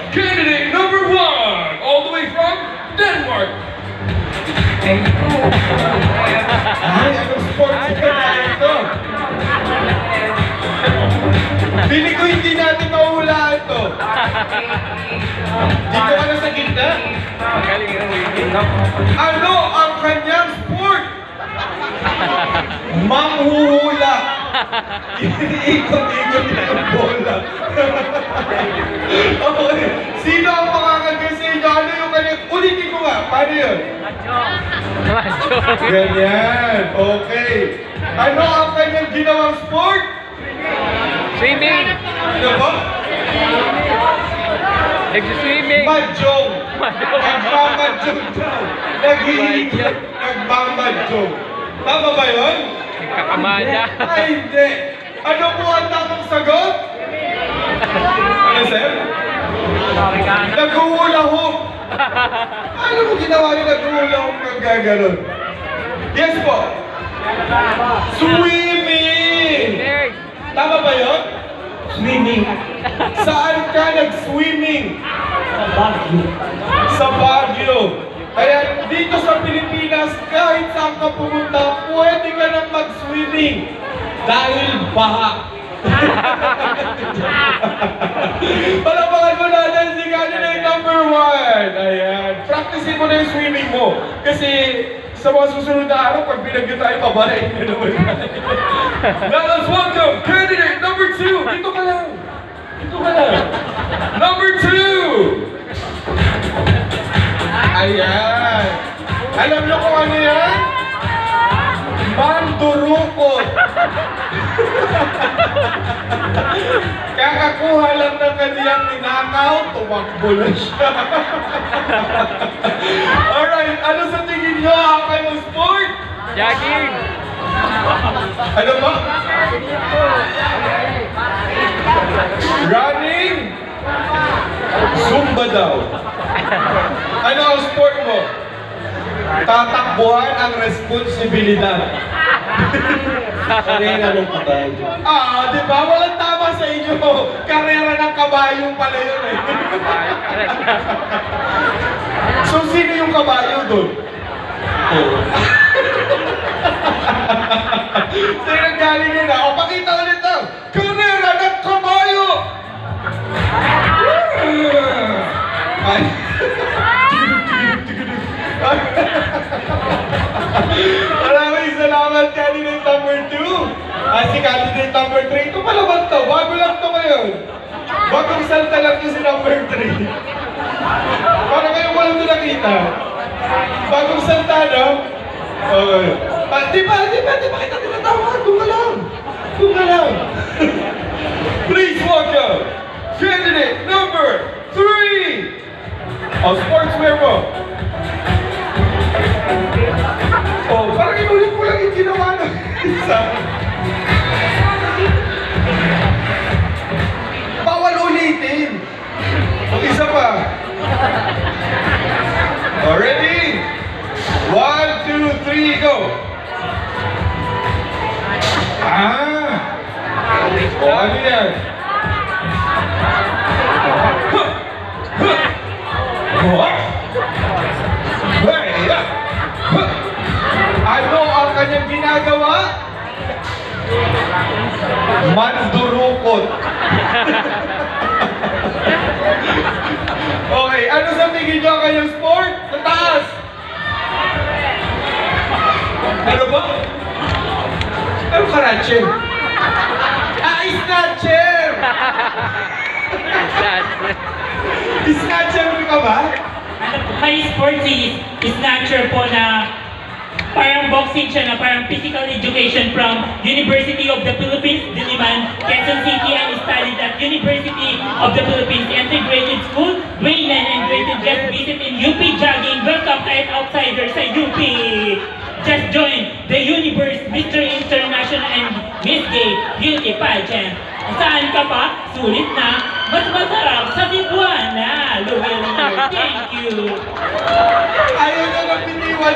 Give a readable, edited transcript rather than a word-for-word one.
candidate number 1, all the way from Denmark. Ay, anong sports ka na ito? Pili ko hindi natin mahulaan to. Dito ka na sa gitna. Ano ang kanyang sport? Manghuhula. Ikot-ikot na ang bola. Okay. Sino ang makakagal sa inyo? Ano yung kanyang... Ulitin ko nga. Paano yun? Ganyan. Okay. Ano ang kanyang ginawang sport? Swimming! Ano ba? Nag-swimming! Mahjong! Nagmamahjong daw! Naghihigot! Nagmamahjong! Tama ba yun? Nagkakamada! Ay, hindi! Ano po ang tamang sagot? Ano, sir? Nag-hula hoop! Ano mo ginawa niyo nag-hula hoop ng gaganon? Yes po! Swimming! Tama ba yun? Swimming. Saan ka nag-swimming? Sa Baguio. Sa Baguio. Kaya dito sa Pilipinas, kahit saan ka pumunta, pwede ka nang mag-swimming. Dahil baha. Palapakan mo natin si candidate number 1. Ayan. Practicein mo na yung swimming mo. Kasi sa mga susunod na araw, pag binagyo tayo, pabarain na naman. Now let's welcome candidate number 2. Dito ka lang. Dito ka lang. Number 2. Ayan. Alam niyo kung ano yan? Mandurukot. Kakakuha lang ng kaniyang ninakaw, tumakbo na siya. Alright, ano sa tingin niyo ang kayong sport? Jogging! Ano ba? Running? Zumba daw. Ano ang sport mo? Tatakbuhan ang responsibilidad. Karera ng kabayo. Di ba? Walang tama sa inyo. Karera ng kabayo pala yun eh. So, sino yung kabayo doon? Sino galing yun ah? O, pakita ulit daw. Karera ng kabayo! Ay. Maraming salamat, candidate number 2. Si candidate number 3. Ito pala ba ito? Bago lang ito ngayon. Bagong salta lang ito si number 3. Parang ngayon ko lang ito nakita. Bagong salta, no? Okay. Di ba kita tinatawag? Doon ka lang. Doon ka lang. Please welcome candidate number 3. Sportswear mo. Parang inulit mo lang yung ginawa ng isa. Bawal ulitin. Isa pa. Ready? 1, 2, 3, go! Ano yan? Ano ang kanyang ginagawa? Mandurukot. Okay, ano sa tingin nyo ang kanyang sport? Sa taas! Ano ba? Ano karache? Snatcher! Snatcher ka ba? May sports is snatcher po na parang boxing siya na parang physical education from University of the Philippines, Diliman, Quezon City, and studied at University of the Philippines Integrated School, grade 9 and grade 10. Just visit in UP Jogging. Welcome kahit outsider sa UP. Just join the Universe Mr. International and Miss Gay Beauty Pageant. Saan ka pa? Sulit na. Mas masarap sa Cebuana. Thank you. Ayaw na lang biniwan